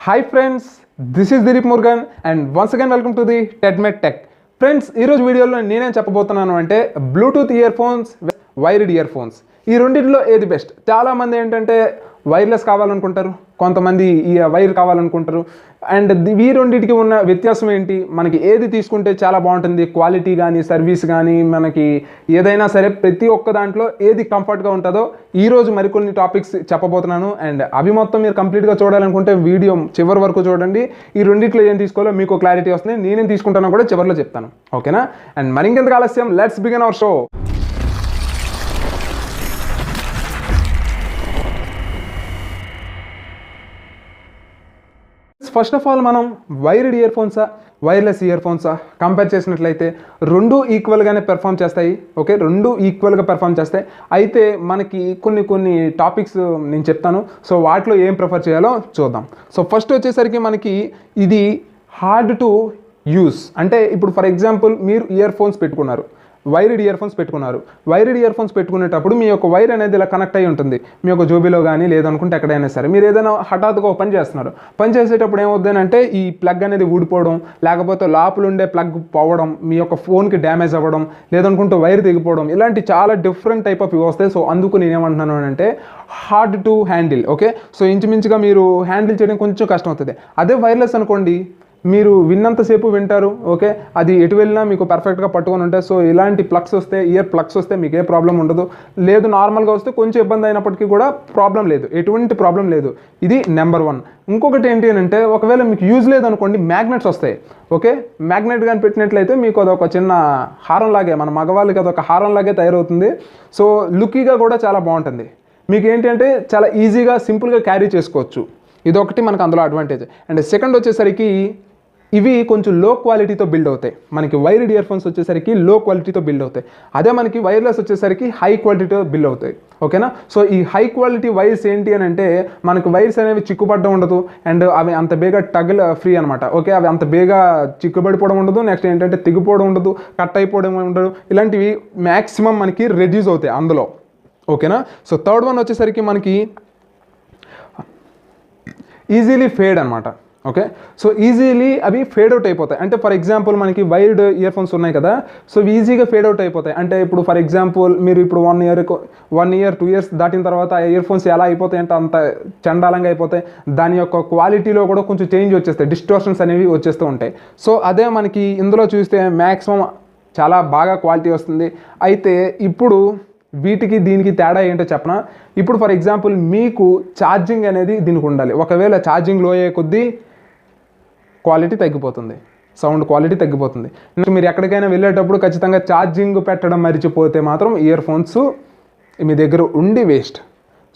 Hi friends, this is Dileep Murgan and once again welcome to the TEDMED Tech. Friends, ఈ రోజు వీడియోలో నేనేం చెప్పబోతున్నాను అంటే Bluetooth ear phones, wired ear phones ఈ రెండిట్లో ఏది బెస్ట్. చాలామంది ఏంటంటే వైర్లెస్ కావాలనుకుంటారు, కొంతమంది ఈ వైర్ కావాలనుకుంటారు. అండ్ ఈ రెండింటికి ఉన్న వ్యత్యాసం ఏంటి, మనకి ఏది తీసుకుంటే చాలా బాగుంటుంది, క్వాలిటీ కానీ సర్వీస్ కానీ మనకి ఏదైనా సరే ప్రతి ఒక్క దాంట్లో ఏది కంఫర్ట్గా ఉంటుందో ఈరోజు మరికొన్ని టాపిక్స్ చెప్పబోతున్నాను. అండ్ అవి మొత్తం మీరు కంప్లీట్గా చూడాలనుకుంటే వీడియో చివరి వరకు చూడండి. ఈ రెండిట్లో ఏం తీసుకోవాలో మీకు క్లారిటీ వస్తుంది. నేనేం తీసుకుంటానో కూడా చివరిలో చెప్తాను, ఓకేనా? అండ్ మరింకెందుకు ఆలస్యం, let's begin our show. First of all మనం వైర్డ్ ఇయర్ ఫోన్సా వైర్లెస్ ఇయర్ ఫోన్సా కంపేర్ చేసినట్లయితే రెండు ఈక్వల్గానే పెర్ఫామ్ చేస్తాయి. ఓకే, రెండు ఈక్వల్గా పెర్ఫామ్ చేస్తాయి. అయితే మనకి కొన్ని టాపిక్స్ నేను చెప్తాను. సో వాటిలో ఏం ప్రిఫర్ చేయాలో చూద్దాం. సో ఫస్ట్ వచ్చేసరికి మనకి ఇది హార్డ్ టు యూస్. అంటే ఇప్పుడు ఫర్ ఎగ్జాంపుల్ మీరు ఇయర్ ఫోన్స్ పెట్టుకున్నారు, వైర్డ్ ఇయర్ ఫోన్స్ పెట్టుకున్నారు. వైర్డ్ ఇయర్ ఫోన్స్ పెట్టుకునేటప్పుడు మీ యొక్క వైర్ అనేది ఇలా కనెక్ట్ అయ్యి ఉంటుంది మీ యొక్క జోబీలో కానీ లేదనుకుంటే ఎక్కడైనా సరే. మీరు ఏదైనా హఠాత్తుగా ఒక పని చేస్తున్నారు, పని చేసేటప్పుడు ఏమవుతుందంటే ఈ ప్లగ్ అనేది ఊడిపోవడం, లేకపోతే లోపల ఉండే ప్లగ్ పోవడం, మీ యొక్క ఫోన్కి డ్యామేజ్ అవ్వడం, లేదనుకుంటే వైర్ తెగిపోవడం, ఇలాంటి చాలా డిఫరెంట్ టైప్ ఆఫ్ ఇవి వస్తాయి. సో అందుకు నేనేమంటున్నాను అంటే hard to handle. Okay, so ఇంచుమించుగా మీరు హ్యాండిల్ చేయడం కొంచెం కష్టం అవుతుంది. అదే వైర్లెస్ అనుకోండి, మీరు విన్నంతసేపు వింటారు. ఓకే, అది ఎటు వెళ్ళినా మీకు పర్ఫెక్ట్గా పట్టుకొని ఉంటాయి. సో ఇలాంటి ప్లగ్స్ వస్తే, ఇయర్ ప్లగ్స్ వస్తే మీకు ఏ ప్రాబ్లం ఉండదు. లేదు నార్మల్గా వస్తే కొంచెం ఇబ్బంది అయినప్పటికీ కూడా ప్రాబ్లం లేదు, ఎటువంటి ప్రాబ్లం లేదు. ఇది నెంబర్ 1. ఇంకొకటి ఏంటి అంటే ఒకవేళ మీకు యూజ్ లేదనుకోండి, మ్యాగ్నెట్స్ వస్తాయి. ఓకే, మ్యాగ్నెట్ కానీ పెట్టినట్లయితే మీకు అదొక చిన్న హారం లాగే, మన మగవాళ్ళకి అదొక హారం లాగే తయారవుతుంది. సో లుక్కీగా కూడా చాలా బాగుంటుంది. మీకు ఏంటి అంటే చాలా ఈజీగా సింపుల్గా క్యారీ చేసుకోవచ్చు. ఇదొకటి మనకు అందులో అడ్వాంటేజ్. అండ్ సెకండ్ వచ్చేసరికి ఇవి కొంచెం లో క్వాలిటీతో బిల్డ్ అవుతాయి. మనకి వైర్డ్ ఇయర్ ఫోన్స్ వచ్చేసరికి లో క్వాలిటీతో బిల్డ్ అవుతాయి. అదే మనకి వైర్లెస్ వచ్చేసరికి హై క్వాలిటీతో బిల్డ్ అవుతాయి. ఓకేనా? సో ఈ హై క్వాలిటీ వైర్స్ ఏంటి అని అంటే మనకి వైర్స్ అనేవి చిక్కుపడడం ఉండదు. అండ్ అవి అంత బేగా టగల్ ఫ్రీ అనమాట. ఓకే, అవి అంత బేగా చిక్కుబడిపోవడం ఉండదు. నెక్స్ట్ ఏంటంటే తెగిపోవడం ఉండదు, కట్ అయిపోవడం ఉండదు. ఇలాంటివి మ్యాక్సిమం మనకి రెడ్యూస్ అవుతాయి అందులో. ఓకేనా? సో థర్డ్ వన్ వచ్చేసరికి మనకి ఈజీలీ ఫేడ్ అనమాట. ఓకే, సో ఈజీలీ అవి ఫేడ్ అవుట్ అయిపోతాయి. అంటే ఫర్ ఎగ్జాంపుల్ మనకి వైర్డ్ ఇయర్ ఫోన్స్ ఉన్నాయి కదా, సో ఈజీగా ఫేడ్ అవుట్ అయిపోతాయి. అంటే ఇప్పుడు ఫర్ ఎగ్జాంపుల్ మీరు ఇప్పుడు 1 ఇయర్ 2 ఇయర్స్ దాటిన తర్వాత ఆ ఇయర్ ఫోన్స్ ఎలా అయిపోతాయి అంటే అంత చండాలంగా అయిపోతాయి. దాని యొక్క క్వాలిటీలో కూడా కొంచెం చేంజ్ వచ్చేస్తాయి, డిస్టోర్షన్స్ అనేవి వచ్చేస్తూ ఉంటాయి. సో అదే మనకి ఇందులో చూస్తే మ్యాక్సిమం చాలా బాగా క్వాలిటీ వస్తుంది. అయితే ఇప్పుడు వీటికి దీనికి తేడా ఏంటో చెప్పనా. ఇప్పుడు ఫర్ ఎగ్జాంపుల్ మీకు ఛార్జింగ్ అనేది దీనికి ఉండాలి. ఒకవేళ ఛార్జింగ్ లో అయ్యే కొద్దీ క్వాలిటీ తగ్గిపోతుంది, సౌండ్ క్వాలిటీ తగ్గిపోతుంది. మీరు ఎక్కడికైనా వెళ్ళేటప్పుడు ఖచ్చితంగా ఛార్జింగ్ పెట్టడం మర్చిపోతే మాత్రం ఇయర్ ఫోన్స్ మీ దగ్గర ఉండి వేస్ట్.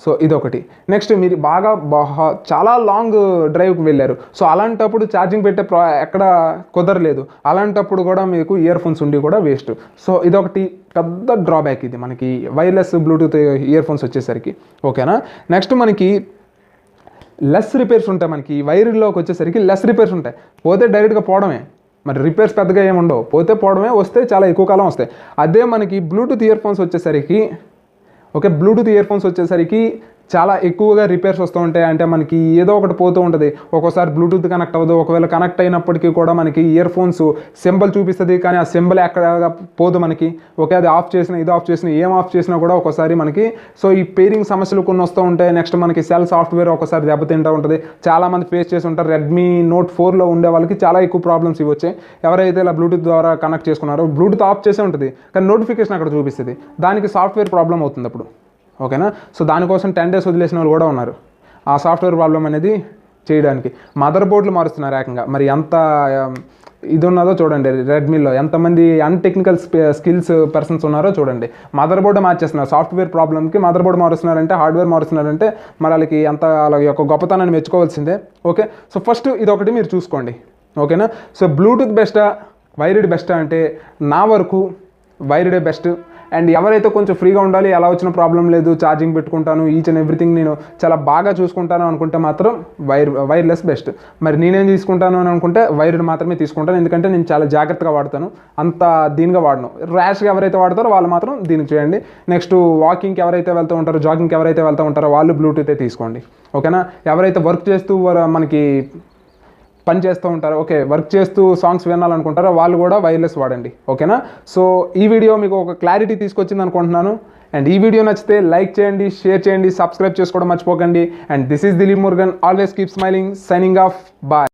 సో ఇదొకటి. నెక్స్ట్ మీరు బాగా చాలా లాంగ్ డ్రైవ్కి వెళ్ళారు, సో అలాంటప్పుడు ఛార్జింగ్ పెట్టే ఎక్కడ కుదరలేదు, అలాంటప్పుడు కూడా మీకు ఇయర్ ఫోన్స్ ఉండి కూడా వేస్ట్. సో ఇదొకటి పెద్ద డ్రాబ్యాక్ ఇది మనకి వైర్లెస్ బ్లూటూత్ ఇయర్ ఫోన్స్ వచ్చేసరికి. ఓకేనా? నెక్స్ట్ మనకి లెస్ రిపేర్స్ ఉంటాయి. మనకి వైర్లోకి వచ్చేసరికి లెస్ రిపేర్స్ ఉంటాయి. పోతే డైరెక్ట్గా పోవడమే, మరి రిపేర్స్ పెద్దగా ఏమి ఉండవు, పోతే పోవడమే, వస్తే చాలా ఎక్కువ కాలం వస్తాయి. అదే మనకి బ్లూటూత్ ఇయర్ ఫోన్స్ వచ్చేసరికి ఓకే, బ్లూటూత్ ఇయర్ ఫోన్స్ వచ్చేసరికి చాలా ఎక్కువగా రిపేర్స్ వస్తూ ఉంటాయి. అంటే మనకి ఏదో ఒకటి పోతూ ఉంటుంది. ఒక్కోసారి బ్లూటూత్ కనెక్ట్ అవ్వదు. ఒకవేళ కనెక్ట్ అయినప్పటికీ కూడా మనకి ఇయర్ ఫోన్స్ సింబల్ చూపిస్తుంది, కానీ ఆ సింబల్ ఎక్కడ పోదు మనకి. ఓకే, అది ఆఫ్ చేసిన ఇది ఆఫ్ చేసిన ఏం ఆఫ్ చేసినా కూడా ఒక్కోసారి మనకి సో ఈ పేరింగ్ సమస్యలు కొన్ని వస్తూ ఉంటాయి. నెక్స్ట్ మనకి సెల్ సాఫ్ట్వేర్ ఒకసారి దెబ్బతింటూ ఉంటుంది. చాలామంది ఫేస్ చేసి ఉంటారు. రెడ్మీ నోట్ 4లో ఉండే వాళ్ళకి చాలా ఎక్కువ ప్రాబ్లమ్స్ ఇవి వచ్చాయి. ఎవరైతే ఇలా బ్లూటూత్ ద్వారా కనెక్ట్ చేసుకున్నారో బ్లూటూత్ ఆఫ్ చేసే ఉంటుంది, కానీ నోటిఫికేషన్ అక్కడ చూపిస్తుంది. దానికి సాఫ్ట్వేర్ ప్రాబ్లం అవుతుంది అప్పుడు. ఓకేనా? సో దానికోసం 10 days వదిలేసిన వాళ్ళు కూడా ఉన్నారు ఆ సాఫ్ట్వేర్ ప్రాబ్లం అనేది చేయడానికి. మదర్ బోర్డులు మారుస్తున్నారు ఏకంగా. మరి ఎంత ఇది ఉన్నదో చూడండి, రెడ్మీలో ఎంతమంది అన్టెక్నికల్ స్కిల్స్ పర్సన్స్ ఉన్నారో చూడండి. మదర్ బోర్డు మార్చేస్తున్నారు సాఫ్ట్వేర్ ప్రాబ్లమ్కి. మదర్ బోర్డు మారుస్తున్నారంటే, హార్డ్వేర్ మారుస్తున్నారంటే మరి వాళ్ళకి ఎంత వాళ్ళ యొక్క గొప్పతనాన్ని మెచ్చుకోవాల్సిందే. ఓకే, సో ఫస్ట్ ఇదొకటి మీరు చూసుకోండి. ఓకేనా? సో బ్లూటూత్ బెస్టా వైర్డ్ బెస్టా అంటే నా వరకు వైర్డే బెస్ట్. అండ్ ఎవరైతే కొంచెం ఫ్రీగా ఉండాలి, ఎలా వచ్చిన ప్రాబ్లం లేదు, ఛార్జింగ్ పెట్టుకుంటాను, ఈచ్ అండ్ ఎవ్రీథింగ్ నేను చాలా బాగా చూసుకుంటాను అనుకుంటే మాత్రం వైర్లెస్ బెస్ట్. మరి నేనేం తీసుకుంటాను అని అనుకుంటే వైర్డ్ మాత్రమే తీసుకుంటాను, ఎందుకంటే నేను చాలా జాగ్రత్తగా వాడతాను, అంత దీనిగా వాడను. ర్యాష్గా ఎవరైతే వాడతారో వాళ్ళు మాత్రం దీనికి చేయండి. నెక్స్ట్ వాకింగ్కి ఎవరైతే వెళ్తూ ఉంటారో, జాగింగ్కి ఎవరైతే వెళ్తూ ఉంటారో వాళ్ళు బ్లూటూతే తీసుకోండి. ఓకేనా? ఎవరైతే వర్క్ చేస్తూ మనకి పని చేస్తూ ఉంటారో, ఓకే, వర్క్ చేస్తూ సాంగ్స్ వినాలనుకుంటారో వాళ్ళు కూడా వైర్లెస్ వాడండి. ఓకేనా? సో ఈ వీడియో మీకు ఒక క్లారిటీ తీసుకొచ్చింది అనుకుంటున్నాను. అండ్ ఈ వీడియో నచ్చితే లైక్ చేయండి, షేర్ చేయండి, సబ్స్క్రైబ్ చేసుకోవడం మర్చిపోకండి. And this is Dilip Murugan, always keep smiling, signing off, bye.